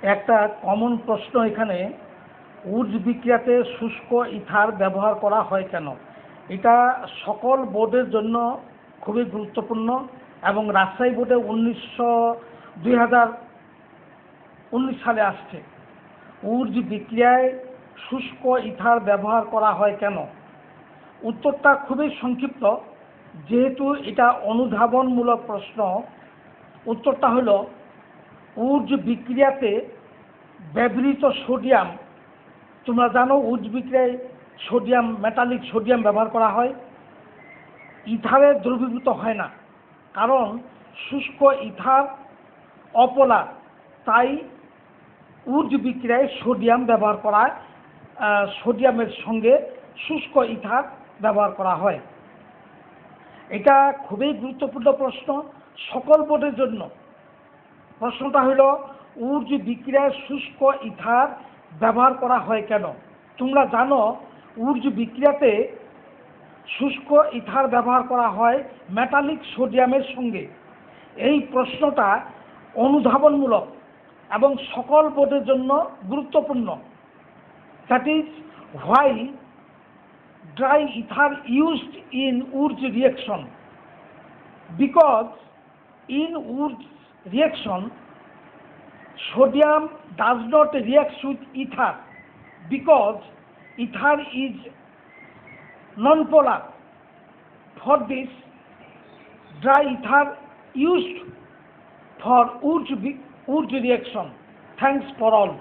একটা কমন প্রশ্ন এখানে, উডস বিক্রিয়াতে শুষ্ক ইথার ব্যবহার করা হয় কেন? এটা সকল বোর্ডের জন্য খুবই গুরুত্বপূর্ণ এবং রাজশাহী বোর্ডে 2019 সালে আসছে। উডস বিক্রিয়ায় শুষ্ক ইথার ব্যবহার করা হয় কেন? উত্তরটা খুবই সংক্ষিপ্ত, যেহেতু এটা অনুধাবনমূলক প্রশ্ন। উত্তরটা হলো, উডস বিক্রিয়াতে ব্যবহৃত সোডিয়াম, তোমরা জানো উডস বিক্রিয়ায় সোডিয়াম, মেটালিক সোডিয়াম ব্যবহার করা হয়, ইথারে দ্রবীভূত হয় না, কারণ শুষ্ক ইথার অপোলার, তাই উডস বিক্রিয়ায় সোডিয়াম ব্যবহার করা, সোডিয়ামের সঙ্গে শুষ্ক ইথার ব্যবহার করা হয়। এটা খুবই গুরুত্বপূর্ণ প্রশ্ন সকল বোর্ডের জন্য। প্রশ্নটা হলো, উডস বিক্রিয়ায় শুষ্ক ইথার ব্যবহার করা হয় কেন? তোমরা জানো উডস বিক্রিয়াতে শুষ্ক ইথার ব্যবহার করা হয় মেটালিক সোডিয়ামের সঙ্গে। এই প্রশ্নটা অনুধাবনমূলক এবং সকল বোর্ডের জন্য গুরুত্বপূর্ণ। That is why dry ether used in Wurtz reaction, because in Wurtz reaction sodium does not react with ether because ether is non-polar. For this, dry ether used for Wurtz reaction. Thanks for all.